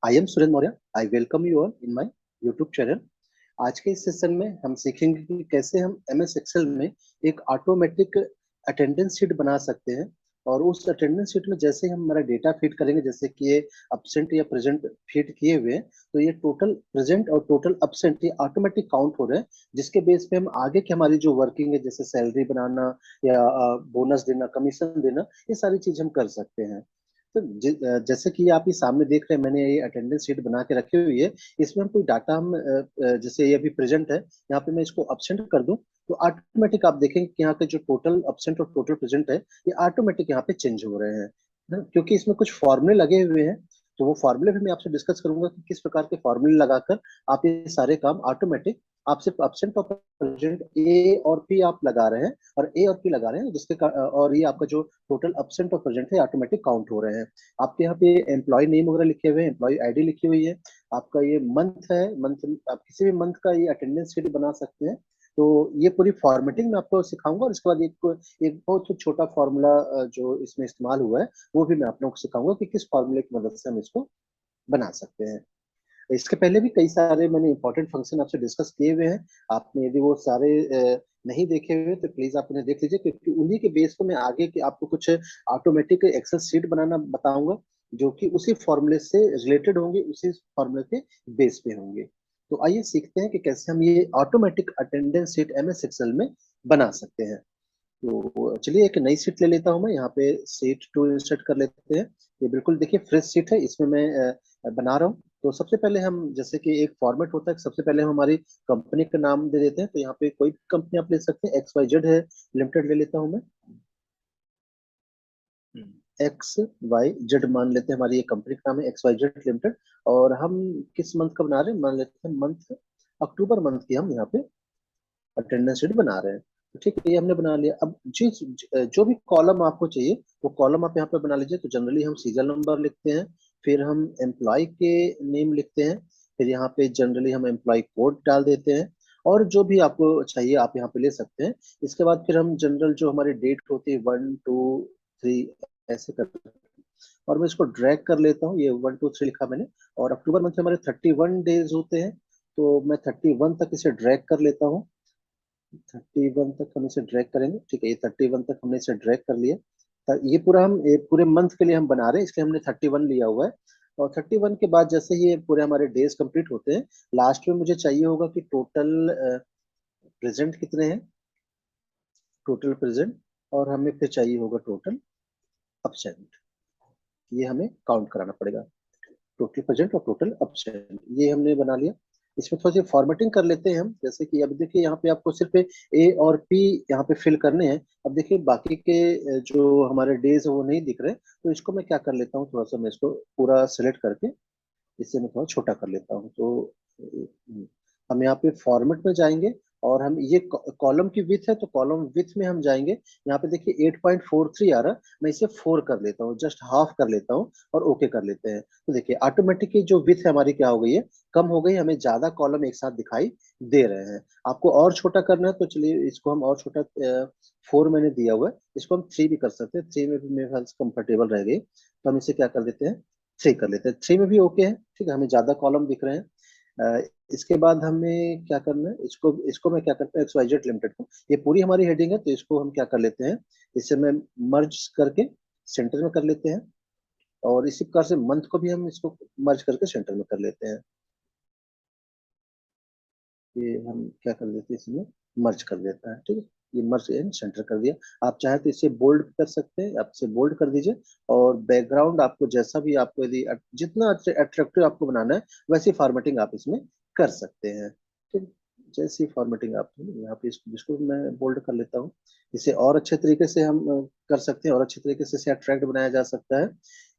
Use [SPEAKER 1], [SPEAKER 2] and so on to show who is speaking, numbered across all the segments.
[SPEAKER 1] I am Surendra Maurya. I welcome you all in my YouTube channel. आज के इस session में हम सीखेंगे कि कैसे हम एम एस एक्सेल में एक ऑटोमेटिक अटेंडेंस शीट बना सकते हैं। और उस अटेंडेंस शीट में जैसे ही हम हमारा डेटा फीड करेंगे, जैसे कि ये अब्सेंट या प्रेजेंट फीड किए हुए हैं, तो ये टोटल प्रेजेंट और टोटल अब्सेंट ये ऑटोमेटिक काउंट हो रहे हैं, जिसके बेस पे हम आगे की हमारी जो वर्किंग है, जैसे सैलरी बनाना या बोनस देना, कमीशन देना, ये सारी चीज हम कर सकते हैं। तो जैसे कि आप ये सामने देख रहे हैं, मैंने ये अटेंडेंस शीट बना के रखी हुई है। इसमें हम कोई डाटा हम जैसे ये अभी प्रेजेंट है, यहाँ पे मैं इसको अब्सेंट कर दूं, तो ऑटोमेटिक आप देखेंगे कि यहाँ पे जो टोटल अब्सेंट और टोटल प्रेजेंट है, ये ऑटोमेटिक यहाँ पे चेंज हो रहे हैं ना, क्योंकि इसमें कुछ फॉर्मूले लगे हुए हैं। तो वो फॉर्मूले भी मैं आपसे डिस्कस करूंगा कि किस प्रकार के फॉर्मूले लगाकर आप ये सारे काम ऑटोमेटिक, आप सिर्फ अब्सेंट और प्रेजेंट ए और पी आप लगा रहे हैं, और ए और पी लगा रहे हैं, और ये आपका जो टोटल अब्सेंट और प्रेजेंट है ऑटोमेटिक काउंट हो रहे हैं। आपके यहाँ पे एम्प्लॉय नेम वगैरह लिखे हुए हैं, एम्प्लॉय आईडी लिखी हुई है, आपका ये मंथ है, मंथ आप किसी भी मंथ का ये अटेंडेंस शीट बना सकते हैं। तो ये पूरी फॉर्मेटिंग मैं आपको सिखाऊंगा, और इसके बाद एक बहुत ही छोटा फॉर्मूला जो इसमें इस्तेमाल हुआ है, वो भी मैं आप लोगों को सिखाऊंगा कि किस फॉर्मूले की मदद से हम इसको बना सकते हैं। इसके पहले भी कई सारे मैंने इंपॉर्टेंट फंक्शन आपसे डिस्कस किए हुए हैं। आपने यदि वो सारे नहीं देखे हुए तो प्लीज आप उन्हें देख लीजिए, क्योंकि उन्हीं के बेस पे मैं आगे के आपको कुछ ऑटोमेटिक एक्सेल शीट बनाना बताऊंगा, जो कि उसी फॉर्मूले से रिलेटेड होंगे, उसी फॉर्मूले के बेस पे होंगे। तो आइए सीखते हैं कि कैसे हम ये automatic attendance sheet MS Excel में बना सकते हैं। तो चलिए एक नई सीट ले लेता हूँ, मैं यहाँ पे सीट 2 इंसर्ट कर लेते हैं। ये बिल्कुल देखिए फ्रेश सीट है, इसमें मैं बना रहा हूँ। तो सबसे पहले हम, जैसे कि एक फॉर्मेट होता है, सबसे पहले हम हमारी कंपनी का नाम दे देते हैं। तो यहाँ पे कोई भी कंपनी आप ले सकते हैं, एक्स वाई जेड है लिमिटेड ले लेता हूँ मैं। एक्स वाई जेड मान लेते हैं, हमारी ये कंपनी का नाम है एक्स वाई जेड लिमिटेड। और हम किस मंथ का बना रहे हैं, मान लेते हैं मंथ अक्टूबर मंथ की हम यहाँ पे अटेंडेंस शीट बना रहे हैं। तो ठीक है, ये हमने बना लिया। अब जिस जो भी कॉलम आपको चाहिए, वो कॉलम आप यहाँ पे बना लीजिए। तो जनरली हम सीरियल नंबर लिखते हैं, फिर हम एम्प्लॉय के नेम लिखते हैं, फिर यहाँ पे जनरली हम एम्प्लॉय कोड डाल देते हैं, और जो भी आपको चाहिए आप यहाँ पे ले सकते हैं। इसके बाद फिर हम जनरल जो हमारी डेट होती है 1 2 3 ऐसे करते हैं, और मैं इसको ड्रैग कर लेता हूँ। ये 1 2 3 लिखा मैंने, और अक्टूबर मंथ में हमारे 31 डेज होते हैं, तो मैं 31 तक इसे ड्रैग कर लेता हूँ। 31 तक हम इसे ड्रैग करेंगे, ठीक है, ये 31 तक हमने इसे ड्रैग कर लिया। ये पूरा हम ये पूरे मंथ के लिए हम बना रहे हैं, इसलिए हमने 31 लिया हुआ है। और 31 के बाद जैसे ही ये पूरे हमारे डेज कंप्लीट होते हैं, लास्ट में मुझे चाहिए होगा कि टोटल प्रेजेंट कितने हैं, टोटल प्रेजेंट, और हमें फिर चाहिए होगा टोटल अब्सेंट। ये हमें काउंट कराना पड़ेगा, टोटल प्रेजेंट और टोटल अब्सेंट, ये हमने बना लिया। इसमें थोड़ी सी फॉर्मेटिंग कर लेते हैं हम, जैसे कि अब देखिए यहाँ पे आपको सिर्फ ए और पी यहाँ पे फिल करने हैं। अब देखिए बाकी के जो हमारे डेज है वो नहीं दिख रहे, तो इसको मैं क्या कर लेता हूँ, थोड़ा सा मैं इसको पूरा सिलेक्ट करके इससे मैं थोड़ा छोटा कर लेता हूँ। तो हम यहाँ पे फॉर्मेट में जाएंगे, और हम ये कॉलम की विथ है, तो कॉलम विथ में हम जाएंगे। यहाँ पे देखिए 8.43 आ रहा, मैं इसे 4 कर लेता हूँ, जस्ट हाफ कर लेता हूँ, और ओके कर लेते हैं। तो देखिए ऑटोमेटिकली जो विथ है हमारी क्या हो गई है, कम हो गई, हमें ज्यादा कॉलम एक साथ दिखाई दे रहे हैं। आपको और छोटा करना है तो चलिए इसको हम और छोटा, 4 मैंने दिया हुआ है, इसको हम 3 भी कर सकते हैं। 3 में भी मेरे ख्याल से कंफर्टेबल रह गई, तो हम इसे क्या कर देते हैं, 3 कर लेते हैं। 3 में भी ओके है, ठीक है, हमें ज्यादा कॉलम दिख रहे हैं। इसके बाद हमें क्या करना है, इसको इसको मैं क्या करता हूँ, एक्स वाई जेड लिमिटेड को, ये पूरी हमारी हेडिंग है, तो इसको हम क्या कर लेते हैं, इसे मैं मर्ज करके सेंटर में कर लेते हैं। और इसी प्रकार से मंथ को भी हम इसको मर्ज करके सेंटर में कर लेते हैं। ये हम क्या कर देते हैं, इसमें मर्ज कर देता है, ठीक है। ये मर्ज इन सेंटर कर दिया। आप चाहे तो इसे बोल्ड कर सकते हैं, आप इसे बोल्ड कर दीजिए। और बैकग्राउंड आपको जैसा भी, आपको यदि जितना अट्रैक्टिव आपको बनाना है, वैसी फॉर्मेटिंग आप इसमें कर सकते हैं, ठीक। जैसी फॉर्मेटिंग आप यहाँ पे इसको मैं बोल्ड कर लेता हूँ। इसे और अच्छे तरीके से हम कर सकते हैं, और अच्छे तरीके से इसे अट्रैक्ट बनाया जा सकता है।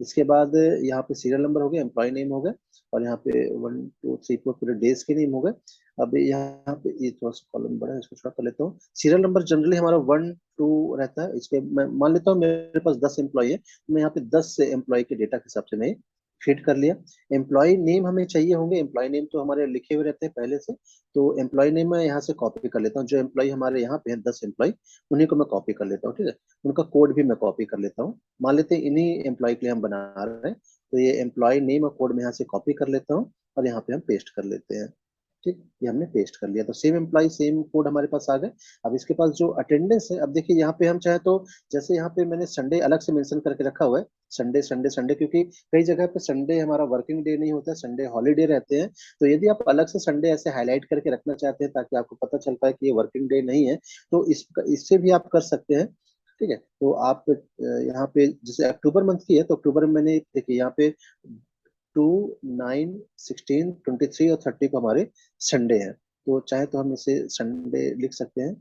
[SPEAKER 1] इसके बाद यहाँ पे सीरियल नंबर हो गया, एम्प्लॉय नेम हो गया, और यहाँ पे 1 2 3 4 पूरे डेज के नेम हो गए। अब यहाँ पे ये थोड़ा सा कॉलम बड़ा है, इसको छोटा कर लेता हूँ। सीरियल नंबर जनरली हमारा 1 2 रहता है, इस पे मैं मान लेता हूँ मेरे पास 10 एम्प्लॉय है, तो मैं यहाँ पे 10 एम्प्लॉय के डेटा के हिसाब से मैं फिट कर लिया। एम्प्लॉय नेम हमें चाहिए होंगे, एम्प्लॉय नेम तो हमारे लिखे हुए रहते हैं पहले से, तो एम्प्लॉय नेम मैं यहाँ से कॉपी कर लेता हूँ। जो एम्प्लॉय हमारे यहाँ पे हैं 10 एम्प्लॉय, उन्हीं को मैं कॉपी कर लेता हूँ, ठीक है। उनका कोड भी मैं कॉपी कर लेता हूँ, मान लेते हैं इन्हीं एम्प्लॉय के लिए हम बना रहे हैं। तो ये एम्प्लॉय नेम और कोड में यहाँ से कॉपी कर लेता हूँ और यहाँ पे हम पेस्ट कर लेते हैं। ठीक, ये हमने पेस्ट कर लिया, तो सेम एम्प्लॉय सेम कोड हमारे पास आ गए। अब इसके पास जो अटेंडेंस है, अब देखिए यहाँ पे हम चाहे तो, जैसे यहाँ पे मैंने संडे अलग से मेंशन करके रखा हुआ है, संडे संडे संडे, क्योंकि कई जगह पे संडे हमारा वर्किंग डे नहीं होता है, संडे हॉलीडे रहते हैं। तो यदि आप अलग से संडे ऐसे हाईलाइट करके रखना चाहते हैं ताकि आपको पता चल पाए कि ये वर्किंग डे नहीं है, तो इससे भी आप कर सकते हैं। ठीक है, तो आप यहाँ पे जैसे अक्टूबर मंथ की है, तो अक्टूबर में मैंने देखिए यहाँ पे 2, 9, 16, 23 और 30 को हमारे संडे हैं, तो चाहे तो हम इसे संडे लिख सकते हैं।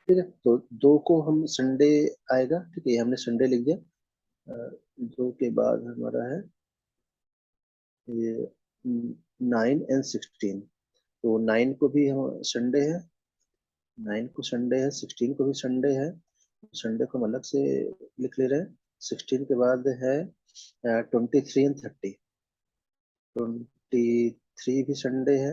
[SPEAKER 1] ठीक है, तो 2 को हम संडे आएगा। ठीक है, ये हमने संडे लिख दिया। 2 के बाद हमारा है ये 9 और 16, तो 9 को भी हम संडे है, 9 को संडे है, 16 को भी संडे है, संडे को हम अलग से लिख ले रहे हैं। 16 के बाद है 23 और 30, 23 भी संडे है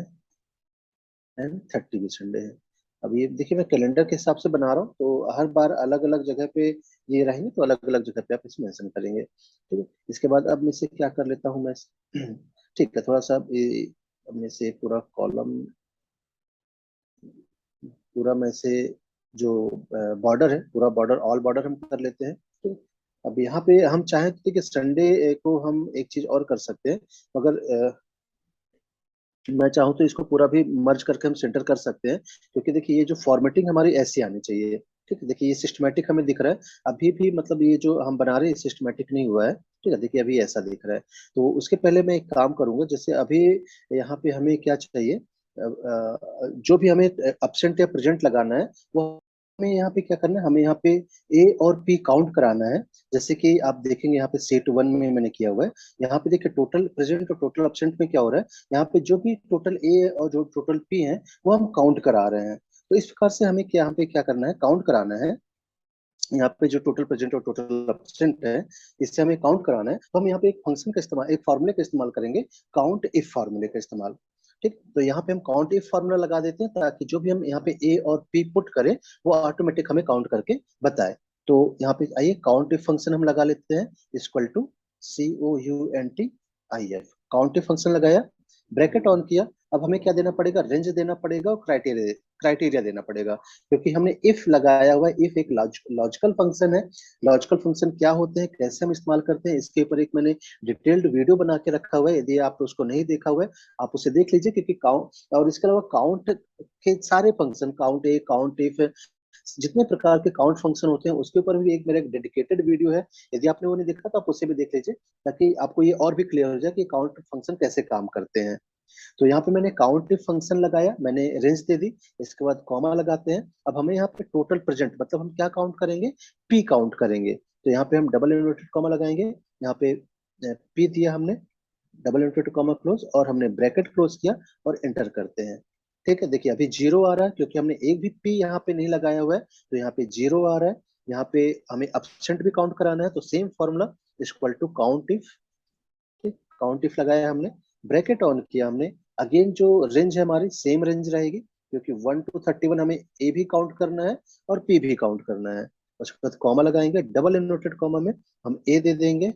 [SPEAKER 1] एंड 30 भी संडे है। अब ये देखिए मैं कैलेंडर के हिसाब से बना रहा हूँ, तो हर बार अलग अलग जगह पे ये रहेंगे, तो अलग अलग जगह पे आप इसे मेंशन करेंगे। ठीक है, इसके बाद अब मैं इसे क्या कर लेता हूँ मैं ठीक है, थोड़ा सा अब मैं इसे पूरा कॉलम, पूरा में से जो बॉर्डर है, पूरा बॉर्डर, ऑल बॉर्डर हम कर लेते हैं। ठीक है? अब यहाँ पे हम चाहें तो कि संडे को हम एक चीज और कर सकते हैं, मगर मैं चाहूँ तो इसको पूरा भी मर्ज करके हम सेंटर कर सकते हैं, क्योंकि देखिए ये जो फॉर्मेटिंग हमारी ऐसी आनी चाहिए। ठीक है, देखिए ये सिस्टमेटिक हमें दिख रहा है, अभी भी मतलब ये जो हम बना रहे हैं सिस्टमेटिक नहीं हुआ है। ठीक है, देखिए अभी ऐसा दिख रहा है। तो उसके पहले मैं एक काम करूंगा, जैसे अभी यहाँ पे हमें क्या चाहिए, जो भी हमें अपसेंट या प्रेजेंट लगाना है, वो हमें यहाँ पे क्या करना है, हमें यहाँ पे ए और पी काउंट कराना है। जैसे कि आप देखेंगे यहाँ पे सेट 1 में मैंने किया हुआ है। यहाँ पे देखिए टोटल प्रेजेंट और टोटल अपसेंट में क्या हो रहा है, यहाँ पे जो भी टोटल ए और जो टोटल पी है वो हम काउंट करा रहे हैं। तो इस प्रकार से हमें क्या यहाँ पे क्या करना है, काउंट कराना है। यहाँ पे जो टोटल प्रेजेंट और टोटल एब्सेंट है, इससे हमें काउंट कराना है, तो हम यहाँ पे एक फंक्शन का इस्तेमाल, एक फॉर्मूले का इस्तेमाल करेंगे, काउंट इफ फॉर्मूले का इस्तेमाल। ठीक, तो यहाँ पे हम काउंट इफ फॉर्मूला लगा देते हैं, ताकि जो भी हम यहाँ पे ए और पी पुट करें वो ऑटोमेटिक हमें काउंट करके बताए। तो यहाँ पे आइए काउंट इफ फंक्शन हम लगा लेते हैं, equal to COUNTIF, count if function लगाया, ब्रैकेट ऑन किया। अब हमें क्या देना पड़ेगा, रेंज देना पड़ेगा और क्राइटेरिया क्राइटेरिया देना पड़ेगा, क्योंकि हमने इफ लगाया हुआ है। इफ एक लॉजिकल फंक्शन है। लॉजिकल फंक्शन क्या होते हैं, कैसे हम इस्तेमाल करते हैं, इसके ऊपर एक मैंने डिटेल्ड वीडियो बना के रखा हुआ है, यदि आप उसको नहीं देखा हुआ है आप उसे देख लीजिए, क्योंकि काउंट और इसके अलावा काउंट के सारे function, count A, count if, जितने प्रकार के काउंट फंक्शन होते हैं उसके ऊपर भी एक मेरा एक डेडिकेटेड वीडियो है। यदि आपने वो नहीं देखा तो आप उसे भी देख लीजिए, ताकि आपको ये और भी क्लियर हो जाए कि काउंट फंक्शन कैसे काम करते हैं। तो यहाँ पे मैंने काउंट फंक्शन लगाया, मैंने रेंज दे दी, इसके बाद कॉमा लगाते हैं। अब हमें यहाँ पे टोटल प्रेजेंट मतलब हम क्या काउंट करेंगे, पी काउंट करेंगे। तो यहाँ पे हम डबल इन्वर्टेड कॉमा लगाएंगे, यहाँ पे पी दिया हमने, डबल इन्वर्टेड कॉमा क्लोज, और हमने ब्रैकेट क्लोज किया और एंटर करते हैं। ठीक है, देखिए अभी जीरो आ रहा है, क्योंकि हमने एक भी पी यहाँ पे नहीं लगाया हुआ है, तो यहाँ पे जीरो आ रहा है। यहाँ पे हमें अपसेंट भी काउंट कराना है, तो same formula, equal to count if. ठीक, काउंट इफ लगाया हमने, ब्रैकेट ऑन किया हमने, अगेन जो रेंज है हमारी सेम रेंज रहेगी, क्योंकि 1 to 31 हमें ए भी काउंट करना है और पी भी काउंट करना है। उसके बाद कॉमा लगाएंगे, डबल इन्वर्टेड कॉमा में हम ए दे देंगे,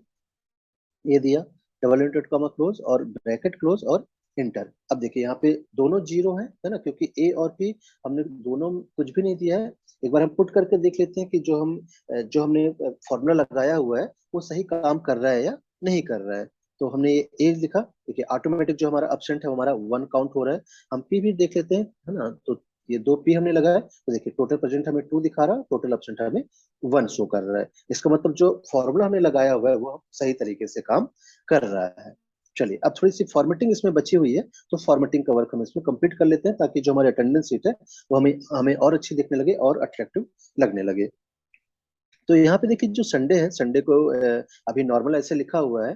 [SPEAKER 1] ए दिया, डबल इन्वर्टेड कॉमा क्लोज और ब्रैकेट क्लोज और इंटर। अब देखिए यहाँ पे दोनों जीरो है ना, क्योंकि ए और पी हमने दोनों कुछ भी नहीं दिया है। एक बार हम पुट करके देख लेते हैं कि जो हमने फॉर्मूला लगाया हुआ है वो सही काम कर रहा है या नहीं कर रहा है। तो हमने ये ए लिखा, देखिए ऑटोमेटिक जो हमारा अपसेंट है वो हमारा 1 काउंट हो रहा है। हम पी भी देख लेते हैं, है ना, तो ये दो पी हमने लगाया, तो देखिए टोटल प्रेजेंट हमें 2 दिखा रहा है, टोटल अपसेंट हमें 1 शो कर रहा है। इसका मतलब जो फॉर्मूला हमने लगाया हुआ है वो सही तरीके से काम कर रहा है। चलिए अब थोड़ी सी फॉर्मेटिंग इसमें बची हुई है, तो फॉर्मेटिंग का वर्क हम इसमें कंप्लीट कर लेते हैं, ताकि जो हमारी अटेंडेंस सीट है वो हमें हमें और अच्छी दिखने लगे और अट्रैक्टिव लगने लगे। तो यहाँ पे देखिए जो संडे है, संडे को अभी नॉर्मल ऐसे लिखा हुआ है।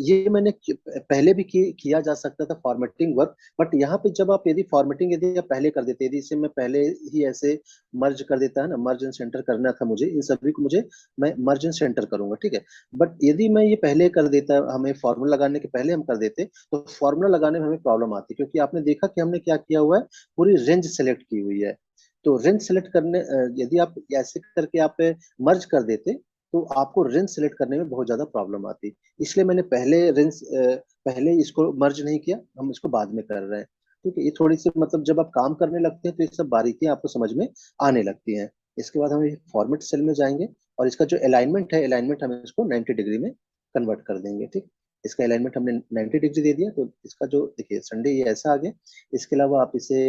[SPEAKER 1] ये मैंने पहले भी किया जा सकता था फॉर्मेटिंग वर्क, बट यहाँ पे जब आप यदि फॉर्मेटिंग यदि आप पहले कर देते, यदि इसे मैं पहले ही ऐसे मर्ज कर देता है ना, मर्ज एंड सेंटर करना था मुझे इन सभी को, मुझे मैं मर्ज एंड सेंटर करूंगा। ठीक है, बट यदि मैं ये पहले कर देता, हमें फॉर्मूला लगाने के पहले हम कर देते, तो फॉर्मूला लगाने में हमें प्रॉब्लम आती, क्योंकि आपने देखा कि हमने क्या किया हुआ है, पूरी रेंज सेलेक्ट की हुई है। तो रेंज सेलेक्ट करने यदि आप ऐसे करके आप मर्ज कर देते, तो आपको रेंज सेलेक्ट करने में बहुत ज्यादा प्रॉब्लम आती। इसलिए मैंने पहले इसको मर्ज नहीं किया, हम इसको बाद में कर रहे हैं। ठीक है, ये थोड़ी सी मतलब जब आप काम करने लगते हैं तो ये सब बारीकियां आपको समझ में आने लगती हैं। इसके बाद हम फॉर्मेट सेल में जाएंगे और इसका जो अलाइनमेंट है, अलाइनमेंट हम इसको 90 डिग्री में कन्वर्ट कर देंगे। ठीक, इसका अलाइनमेंट हमने 90 डिग्री दे दिया, तो इसका जो देखिए संडे ये ऐसा आ गया। इसके अलावा आप इसे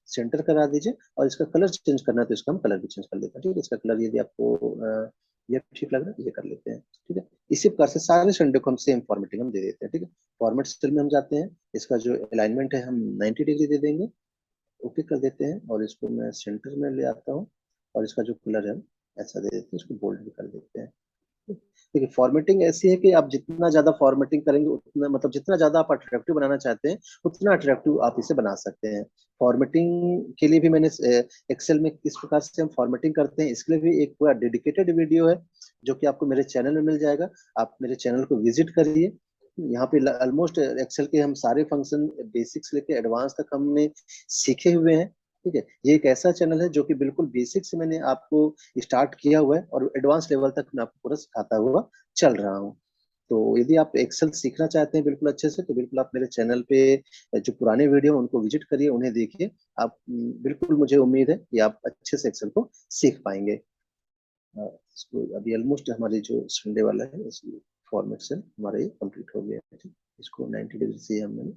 [SPEAKER 1] सेंटर करा दीजिए, और इसका कलर चेंज करना है तो इसका हम कलर भी चेंज कर लेते हैं। ठीक है, इसका कलर यदि आपको ये ठीक लग रहा है ये कर लेते हैं। ठीक है, इसी प्रकार से सारे संडे को हम सेम फॉर्मेटिंग हम दे देते हैं। ठीक है, फॉर्मेट स्टाइल में हम जाते हैं, इसका जो अलाइनमेंट है हम 90 डिग्री दे देंगे, ओके कर देते हैं, और इसको मैं सेंटर में ले आता हूँ, और इसका जो कलर है हम ऐसा दे देते हैं, इसको बोल्ड भी कर देते हैं। देखिए फॉर्मेटिंग ऐसी है कि आप जितना ज्यादा फॉर्मेटिंग करेंगे उतना मतलब जितना ज्यादा आप अट्रैक्टिव बनाना चाहते हैं उतना अट्रैक्टिव आप इसे बना सकते हैं। फॉर्मेटिंग के लिए भी मैंने एक्सेल में किस प्रकार से हम फॉर्मेटिंग करते हैं इसके लिए भी एक पूरा डेडिकेटेड वीडियो है, जो कि आपको मेरे चैनल में मिल जाएगा। आप मेरे चैनल को विजिट करिए। यहाँ पे ऑलमोस्ट एक्सेल के हम सारे फंक्शन बेसिक से लेके एडवांस तक हमने सीखे हुए हैं। ठीक है, ये एक ऐसा चैनल है जो कि बिल्कुल बेसिक से मैंने आपको स्टार्ट किया हुआ है और एडवांस लेवल तक मैं आपको पूरा सिखाता हुआ चल रहा हूँ। तो यदि आप एक्सेल सीखना चाहते हैं बिल्कुल अच्छे से, तो बिल्कुल आप मेरे चैनल पे जो पुराने वीडियो हैं, उनको विजिट करिए, उन्हें देखिए। आप बिल्कुल, मुझे उम्मीद है कि आप अच्छे से एक्सेल को सीख पाएंगे। इसको अभी ऑलमोस्ट हमारे जो संडे वाला है इस फॉर्मेट से हमारा ये कंप्लीट हो गया है। ठीक, इसको 90 डिग्री से हमने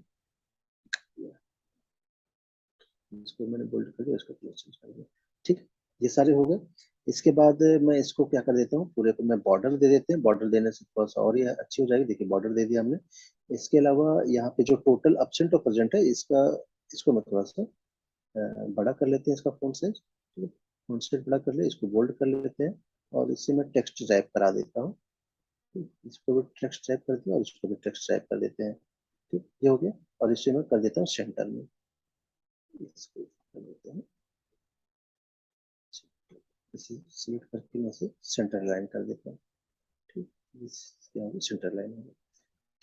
[SPEAKER 1] इसको मैंने बोल्ड कर दिया, इसको कलर चेंज कर दिया। ठीक, ये सारे हो गए। इसके बाद मैं इसको क्या कर देता हूँ, पूरे को मैं बॉर्डर दे देते हैं। बॉर्डर देने से थोड़ा सा और ये अच्छी हो जाएगी। देखिए बॉर्डर दे दिया हमने। इसके अलावा यहाँ पे जो टोटल एब्सेंट और प्रेजेंट है इसका, इसको मैं थोड़ा सा बड़ा कर लेते हैं, इसका फॉन्ट साइज। फॉन्ट साइज बड़ा कर ले, इसको बोल्ड कर लेते हैं, और इससे मैं टेक्स्ट टाइप करा देता हूँ। इसको भी टेक्स्ट टाइप कर दिया और इसको भी टेक्स्ट टाइप कर देते हैं। ठीक, ये हो गया। और इसे मैं कर देता हूँ सेंटर में, इसको कर देते हैं, इसे सिलेक्ट करके मैं इसे सेंटर लाइन कर देता हूँ। ठीक, इसके आगे सेंटर लाइन हो गया।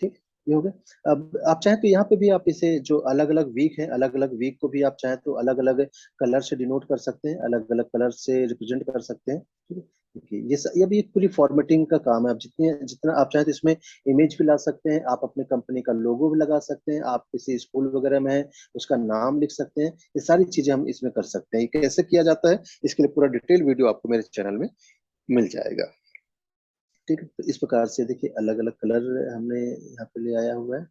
[SPEAKER 1] ठीक, ये हो गया। अब आप चाहें तो यहाँ पे भी आप इसे जो अलग अलग वीक है, अलग अलग वीक को भी आप चाहें तो अलग अलग कलर से डिनोट कर सकते हैं, अलग अलग कलर से रिप्रेजेंट कर सकते हैं। ठीक है, देखिए ये भी एक पूरी फॉर्मेटिंग का काम है। आप जितने जितना आप चाहें तो इसमें इमेज भी ला सकते हैं, आप अपने कंपनी का लोगो भी लगा सकते हैं, आप किसी स्कूल वगैरह में है उसका नाम लिख सकते हैं। ये सारी चीजें हम इसमें कर सकते हैं। ये कैसे किया जाता है इसके लिए पूरा डिटेल वीडियो आपको मेरे चैनल में मिल जाएगा। ठीक है, तो इस प्रकार से देखिए अलग अलग कलर हमने यहाँ पे ले आया हुआ है।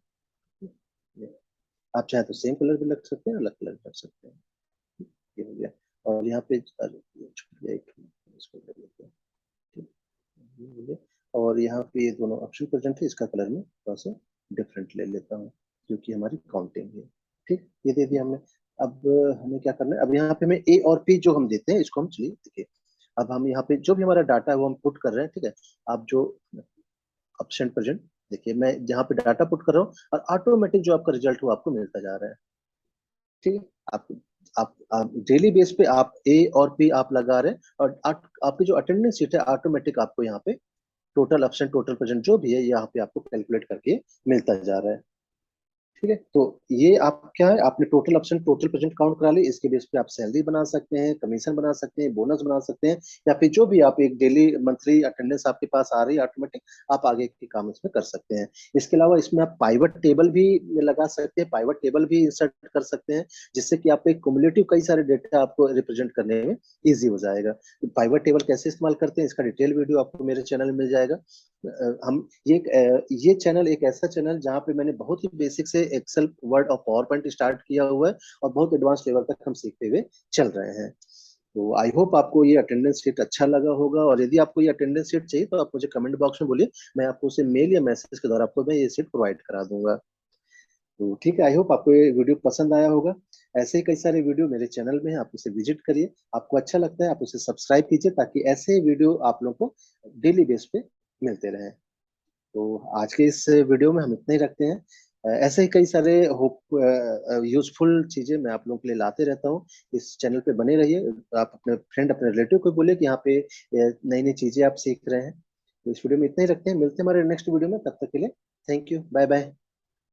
[SPEAKER 1] आप चाहे तो सेम कलर भी लग सकते हैं, अलग कलर भी लग सकते हैं। ये हो गया। और यहाँ पे अरे, ये छूट गया एक, इसको कर लेते हैं। ठीक, ये हो गया। और यहाँ पे ये दोनों ऑप्शन प्रेजेंट है, इसका कलर में थोड़ा सा डिफरेंट ले लेता हूँ क्योंकि हमारी काउंटिंग है। ठीक, ये दे दिया हमने। अब हमें क्या करना है, अब यहाँ पे हमें ए और पी जो हम देते हैं इसको हम चलिए देखिए। अब हम यहाँ पे जो भी हमारा डाटा है वो हम पुट कर रहे हैं। ठीक है, आप जो ऑप्शन प्रेजेंट देखिए, मैं जहाँ पे डाटा पुट कर रहा हूँ और ऑटोमेटिक जो आपका रिजल्ट वो आपको मिलता जा रहा है। ठीक है, आप डेली बेस पे आप ए और पी आप लगा रहे हैं, और आपकी जो अटेंडेंस सीट है ऑटोमेटिक आपको यहाँ पे टोटल ऑप्शन टोटल प्रेजेंट जो भी है यहाँ पे आपको कैलकुलेट करके मिलता जा रहा है। ठीक है, तो ये आप क्या है, आपने total option total present count करा ली, इसके बेस पे आप सैलरी बना सकते हैं, कमीशन बना सकते हैं, बोनस बना सकते हैं, या फिर जो भी आप एक डेली मंथली अटेंडेंस आपके पास आ रही है ऑटोमेटिक, आप आगे के काम इसमें कर सकते हैं। इसके अलावा इसमें आप पाइवट टेबल भी लगा सकते हैं, पाइवट टेबल भी इंसर्ट कर सकते हैं, जिससे कि आपको एक कुमुलेटिव कई सारे डेटा आपको रिप्रेजेंट करने में ईजी हो जाएगा। पाइवट टेबल कैसे इस्तेमाल करते हैं इसका डिटेल वीडियो आपको मेरे चैनल में मिल जाएगा। हम ये चैनल एक ऐसा चैनल जहाँ पे मैंने बहुत ही बेसिक से एक्सेल वर्ड और पावर पॉइंट स्टार्ट किया हुआ है, और बहुत एडवांस लेवल तक हम सीखते हुए चल रहे हैं। तो आई होप आपको ये अटेंडेंस शीट अच्छा लगा होगा, और यदि आपको ये अटेंडेंस शीट चाहिए तो आप मुझे कमेंट बॉक्स में बोलिए, मैं आपको उसे मेल या मैसेज के द्वारा आपको मैं ये शीट प्रोवाइड करा दूंगा। तो ठीक है, आई होप आपको ये वीडियो पसंद आया होगा। ऐसे ही कई सारे वीडियो मेरे चैनल में है, आप उसे विजिट करिए। आपको अच्छा लगता है आप उसे सब्सक्राइब कीजिए, ताकि ऐसे वीडियो आप लोगों को डेली बेस पे मिलते रहें। तो आज के इस वीडियो में हम इतना ही रखते हैं। ऐसे ही कई सारे होप यूजफुल चीजें मैं आप लोगों के लिए लाते रहता हूँ। इस चैनल पे बने रहिए। आप अपने फ्रेंड अपने रिलेटिव को बोलिए कि यहाँ पे नई नई चीजें आप सीख रहे हैं। तो इस वीडियो में इतना ही रखते हैं, मिलते हैं हमारे नेक्स्ट वीडियो में, तब तक के लिए थैंक यू, बाय बाय।